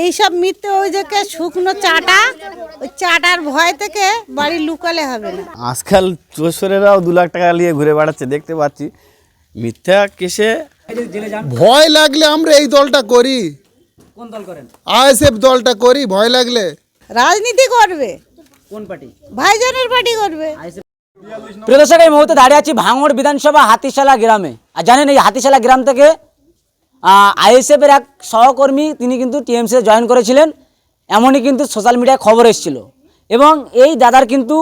এইসব মিথ্যে ওই যে শুকনো চাটা, ওই চাটার ভয় থেকে বাড়ি লুকালে হবে না। আজকাল চোরেরাও 2 লাখ টাকা নিয়ে ঘুরে বেড়াচ্ছে, দেখতে পাচ্ছি। মিথ্যা কেসে ভয় লাগলে আমরা এই দলটা করি। কোন দল করেন? আইএসএফ দলটা করি। ভয় লাগলে রাজনীতি করবে, কোন পার্টি? ভাইজানের পার্টি করবে। প্রিয় দর্শক, এই মুহূর্তে দাঁড়িয়ে আছি ভাঙড় বিধানসভা হাতিশালা গ্রামে। আর জানেন, এই হাতিশালা গ্রাম থেকে আইএসএফের এক সহকর্মী তিনি কিন্তু টিএমসি জয়েন করেছিলেন, এমনই কিন্তু সোশ্যাল মিডিয়ায় খবর এসেছিল। এবং এই দাদার কিন্তু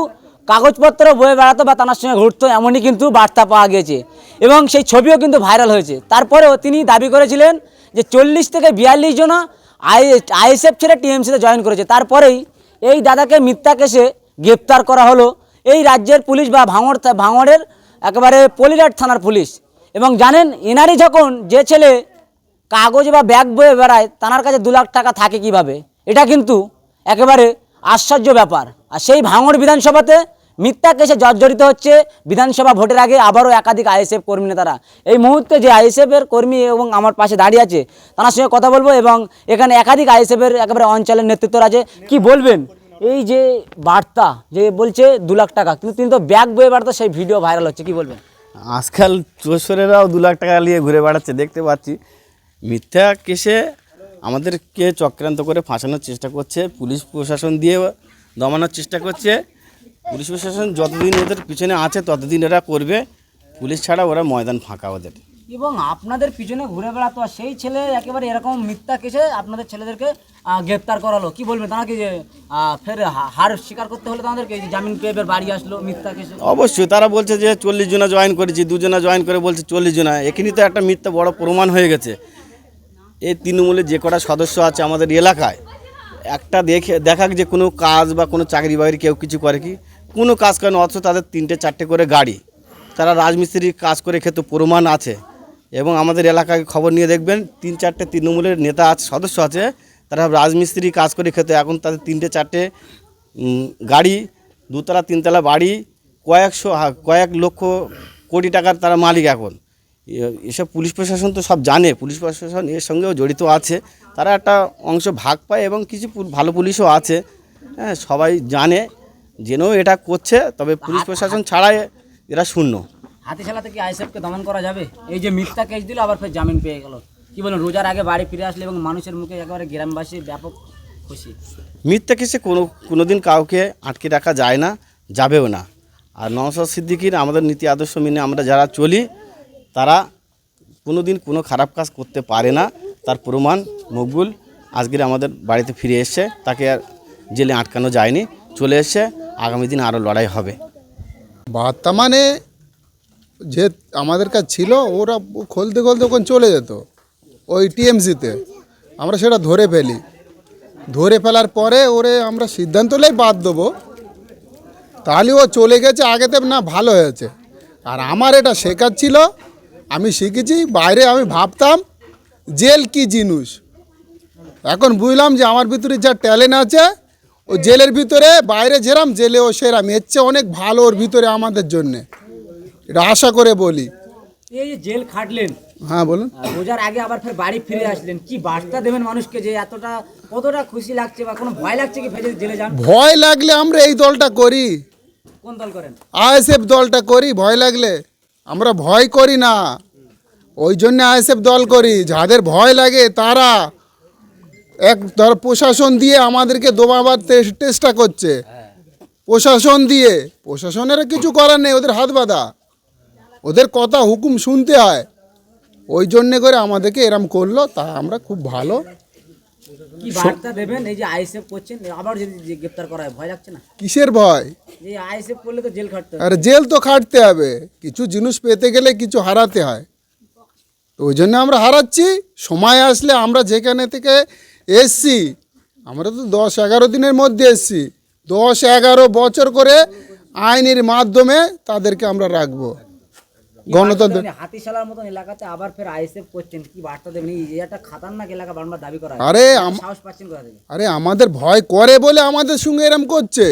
কাগজপত্র বয়ে বেড়াতো বা তার সঙ্গে ঘুরতো, এমনই কিন্তু বার্তা পাওয়া গিয়েছে এবং সেই ছবিও কিন্তু ভাইরাল হয়েছে। তারপরেও তিনি দাবি করেছিলেন যে 40 থেকে 42 জন আইএসএফ ছেড়ে টিএমসিতে জয়েন করেছে। তারপরেই এই দাদাকে মিথ্যা কেসে গ্রেপ্তার করা হলো এই রাজ্যের পুলিশ বা ভাঙড়ের একেবারে পলিরহাট থানার পুলিশ। এবং জানেন, এনারই যখন যে ছেলে কাগজ বা ব্যাগ বয়ে বেড়ায়, তার কাছে 2 লাখ টাকা থাকে কিভাবে, এটা কিন্তু একেবারে আশ্চর্য ব্যাপার। আর সেই ভাঙড় বিধানসভাতে মিথ্যা কেসে জর্জরিত হচ্ছে বিধানসভা ভোটের আগে আবারও একাধিক আইএসএফ কর্মী নেতারা। এই মুহূর্তে যে আইএসএফের কর্মী এবং আমার পাশে দাঁড়িয়ে আছে তার সঙ্গে কথা বলবো। এবং এখানে একাধিক আইএসএফের একেবারে অঞ্চলের নেতৃত্বরা আছে। কি বলবেন এই যে বার্তা, যে বলছে 2 লাখ টাকা, কিন্তু তিনি তো ব্যাগ বয়ে বেড়াতো, সেই ভিডিও ভাইরাল হচ্ছে, কি বলবেন? আজকাল চোরেরাও 2 লাখ টাকা নিয়ে ঘুরে বেড়াচ্ছে, দেখতে পাচ্ছি। মিথ্যা কেসে আমাদেরকে চক্রান্ত করে ফাঁসানোর চেষ্টা করছে, পুলিশ প্রশাসন দিয়ে দমানোর চেষ্টা করছে। পুলিশ প্রশাসন যতদিন ওদের পিছনে আছে ততদিন এরা করবে, পুলিশ ছাড়া ওরা ময়দান ফাঁকা ওদের। এবং আপনাদের পিছনে ঘুরে বেড়াতো, আর সেই ছেলে একেবারে এরকম মিথ্যা কেসে আপনাদের ছেলেদেরকে গ্রেপ্তার করালো, কি বলবেন? তারা কি যে ফের হার স্বীকার করতে হলে তাদেরকে জামিন পেয়ে বাড়ি আসলো মিথ্যা কেসে? অবশ্যই তারা বলছে যে 40 জনা জয়েন করেছি, 2 জনা জয়েন করে বলছে 40 জনা। এখানেই তো একটা মিথ্যা বড় প্রমাণ হয়ে গেছে। এই তৃণমূলের যে কটা সদস্য আছে আমাদের এলাকায়, একটা দেখাক যে কোনো কাজ বা কোনো চাকরি বাকরি কেউ কিছু করে কি, কোনো কাজ করে না, অথচ তাদের 3টে-4টে করে গাড়ি, তারা রাজমিস্ত্রি কাজ করে খেতে প্রমাণ আছে। এবং আমাদের এলাকায় খবর নিয়ে দেখবেন 3-4টে তৃণমূলের নেতা আছে, সদস্য আছে, তারা রাজমিস্ত্রি কাজ করে খেতে, এখন তাদের 3টে-4টে গাড়ি, 2তলা 3তলা বাড়ি, কয়েক লক্ষ কোটি টাকার তারা মালিক। এখন এসব পুলিশ প্রশাসন তো সব জানে, পুলিশ প্রশাসন এর সঙ্গেও জড়িত আছে, তারা একটা অংশ ভাগ পায় এবং কিছু ভালো পুলিশও আছে। হ্যাঁ, সবাই জানে, জেনেও এটা করছে, তবে পুলিশ প্রশাসন ছাড়াই এরা শূন্য। হাতিশালা থেকে আইএসএফকে দমন করা যাবে? এই যে মিথ্যা কেস দিল, আবার ফের জামিন পেয়ে গেল, কি বলেন? রোজার আগে বাড়ি ফিরে আসলে এবং মানুষের মুখে একেবারে গ্রামবাসী ব্যাপক খুশি। মিথ্যা কেসে কোনো দিন কাউকে আটকে রাখা যায় না, যাবেও না। আর নওশাদ সিদ্দিকীর আমাদের নীতি আদর্শ মেনে আমরা যারা চলি, তারা কোনো দিন কোনো খারাপ কাজ করতে পারে না। তার প্রমাণ মকবুল আজকের আমাদের বাড়িতে ফিরে এসছে, তাকে আর জেলে আটকানো যায়নি, চলে এসছে। আগামী দিন আরও লড়াই হবে। বার্তা মানে যে আমাদের কাছে ছিল, ওরা খুলতে ওখানে চলে যেত ওই টিএমসিতে, আমরা সেটা ধরে ফেলি। ধরে ফেলার পরে ওরে আমরা সিদ্ধান্ত নিলেই বাদ দেবো, তাহলে ও চলে গেছে আগেতে না, ভালো হয়েছে। আর আমার এটা শেখার ছিল, আমি শিখেছি। বাইরে আমি ভাবতাম জেল কি জিনিস, এখন বুঝলাম যে আমার ভিতরে যা ট্যালেন্ট আছে, ও জেলের ভিতরে বাইরে যেরাম, জেলে ও সেরাম, এর চেয়ে অনেক ভালো ওর ভিতরে আমাদের জন্যে, এটা আশা করে বলি। এই যে জেল খাটলেন, হ্যাঁ বলুন, রোজার আগে আবার ফের বাড়ি ফিরে আসলেন, কি বার্তা দেবেন মানুষকে, যে কতটা খুশি লাগছে বা কোনো ভয় লাগছে কি ফের জেলে যান? ভয় লাগলে আমরা এই দলটা করি। কোন দল করেন? আইএসএফ দলটা করি। ভয় লাগলে আমরা ভয় করি না, ওই জন্য আইএসএফ দল করি। যাদের ভয় লাগে তারা ধর প্রশাসন দিয়ে আমাদেরকে দমাবার চেষ্টা করছে, প্রশাসন দিয়ে। প্রশাসনের কিছু করার নেই, ওদের হাত বাঁধা, ওদের কথা হুকুম শুনতে হয়। ওই জন্যে করে আমাদেরকে এরম করলো, তা আমরা খুব ভালো। কি বার্তা দেবেন এই যে আইএসএফ করছেন, আবার যদি গ্রেফতার করা হয়, ভয় লাগছে না? কিসের ভয়? যে আইএসএফ করলে তো জেল খাটতে হবে। আরে জেল তো খাটতে হবে, কিছু জিনিস পেতে গেলে কিছু হারাতে হয়, তো ওই জন্য আমরা হারাচ্ছি। সময় আসলে আমরা যেখানে থেকে এসছি, আমরা তো 10-11 দিনের মধ্যে এসছি, 10-11 বছর করে আইনের মাধ্যমে তাদেরকে আমরা রাখবো। গণতন্ত্র হাতিশালার মতন এলাকাতে আবার ফের আইএসএফ করছেন, কি বার্তা দেবেন? এই একটা খাতারনাক এলাকা বারবার দাবি করা হয়, সাহস পাচ্ছেন কোথা থেকে? আরে আমাদের ভয় করে বলে আমাদের সঙ্গে এরম করছে,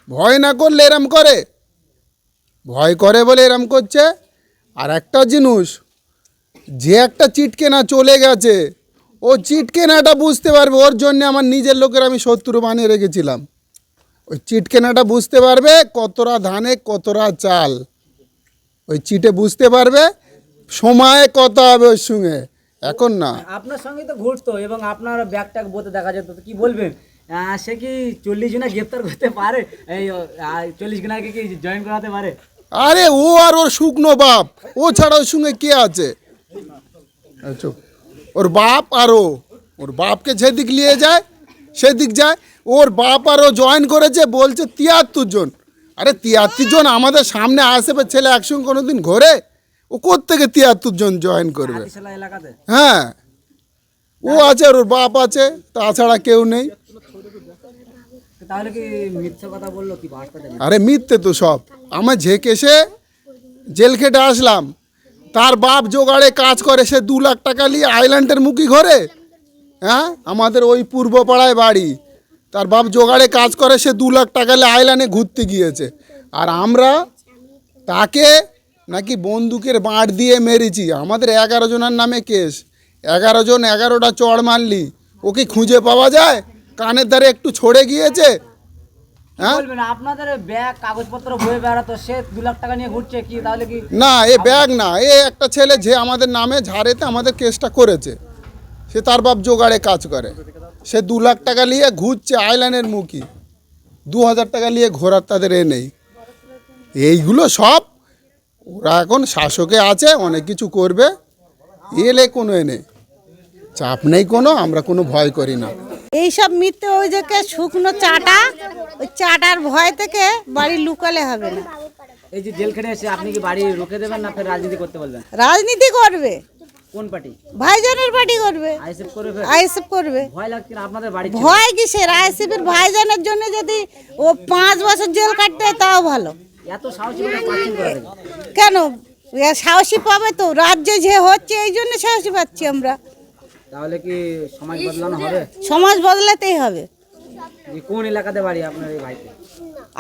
ভয় না করলে এরম করে, ভয় করে বলে এরম করছে। আর একটা জিনিস, যে একটা চিটকে না চলে গেছে, ও চিট কেনাটা বুঝতে পারবে, ওর জন্য আমার নিজের লোকের আমি শত্রু বানিয়ে রেখেছিলাম। ওই চিট কেনাটা বুঝতে পারবে, কতটা ধানে কতটা চাল, ওই চিটে বুঝতে পারবে, সময়ে কত হবে ওর সঙ্গে, এখন না। আপনার সঙ্গে তো ঘুরতো এবং আপনার ব্যাগটা বলতে দেখা যেত, তো কি বলবেন? সে কি 40 জনা গ্রেপ্তার করতে পারে? এই 40 জনাকে কি জয়েন করাতে পারে? আরে ও আর ওর শুকনো বাপ, ও ছাড়া ওর সঙ্গে কে আছে? চুপ। ওর বাপ আর ওর বাপকে যেদিক নিয়ে যায় সেদিক যায়। ওর বাপ আর ও জয়েন করেছে, বলছে 73 জন। আরে 73 জন আমাদের সামনে আসবে ছেলে একসঙ্গে কোনোদিন ঘোরে? ও কোত্থেকে 73 জন জয়েন করবে? হাতিশালা এলাকাতে হ্যাঁ, ও আছে আর ওর বাপ আছে, তাছাড়া কেউ নেই। তাহলে কি মিথ্যা কথা বললো, কি বার্তা দেবে? আরে মিথ্যে তো সব। আমার যে কেসে জেল খেটে আসলাম, তার বাপ জোগাড়ে কাজ করে, সে 2 লাখ টাকা নিয়ে আইল্যান্ডের মুখী ঘরে। হ্যাঁ, আমাদের ওই পূর্ব পাড়ায় বাড়ি, তার বাপ জোগাড়ে কাজ করে, সে 2 লাখ টাকা নিয়ে আইল্যান্ডে ঘুরতে গিয়েছে। আর আমরা তাকে নাকি বন্দুকের বাঁট দিয়ে মেরেছি। আমাদের 11 জনের নামে কেস, 11 জন 11টা চড় মারলি, ওকে খুঁজে পাওয়া যায়? কানের ধারে একটু ছড়ে গিয়েছে। হ্যাঁ, বলবেন আপনাদের ব্যাগ কাগজপত্র বয়ে বেড়াতো, সে 2 লাখ টাকা নিয়ে ঘুরছে, কি তাহলে কি? না, এ ব্যাগ না, এ একটা ছেলে যে আমাদের নামে ঝাড়েতে আমাদের কেসটা করেছে, সে তার বাপ জোগাড়ে কাজ করে, সে 2 লাখ টাকা নিয়ে ঘুরছে আইল্যান্ডের মুখী, 2000 টাকা নিয়ে ঘোরার তাদের এ নেই। এইগুলো সব ওরা এখন শাসকে আছে, অনেক কিছু করবে, এলে কোনো এ নেই, চাপ নেই কোনো, আমরা কোনো ভয় করি না। এইসব মিথ্যে ওই যে শুকনো চাটা, ওই চাটার ভয় থেকে বাড়ি লুকালে হবে না। এই যে জেল খেটে এসে আপনি কি বাড়ি রুখে দেবেন না ফের রাজনীতি করতে বলবেন? রাজনীতি করবে, কোন পার্টি? ভাইজানের পার্টি করবে, আইএসএফ করবে? আইএসএফ করবে। ভয় লাগছে না আপনাদের বাড়ি? ভয় কিসের? আইএসএফের ভাইজানের জন্য যদি ও 5 বছর জেল কাটতে হয় তাও ভালো। এত সাহসী করে পাচ্ছেন কোথা থেকে? কেন এ সাহসী পাবে তো, রাজ্যে যে হচ্ছে এই জন্য সাহসী পাচ্ছি আমরা। তাহলে কি সমাজ বদলানো হবে? সমাজ বদলাতেই হবে। কোন এলাকাতে বাড়ি আপনার এই ভাইকে?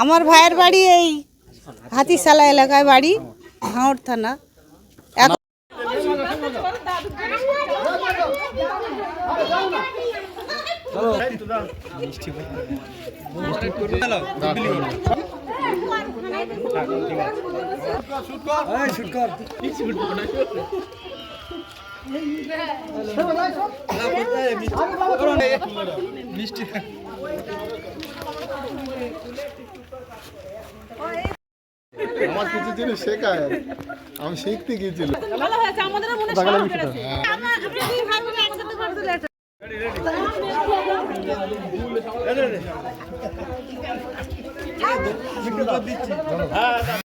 আমার ভাইয়ের বাড়ি এই হাতিশালা এলাকায় বাড়ি, ভাঙড় থানা। এখন আমার কিছু জিনিস শেখায়, আমি শিখতে গিয়েছিল। ভালো হয়েছে, আমাদের মনে সাহস বেড়েছে। আমরা দুই ভাই মিলে একসাথে করে দিলে এটা।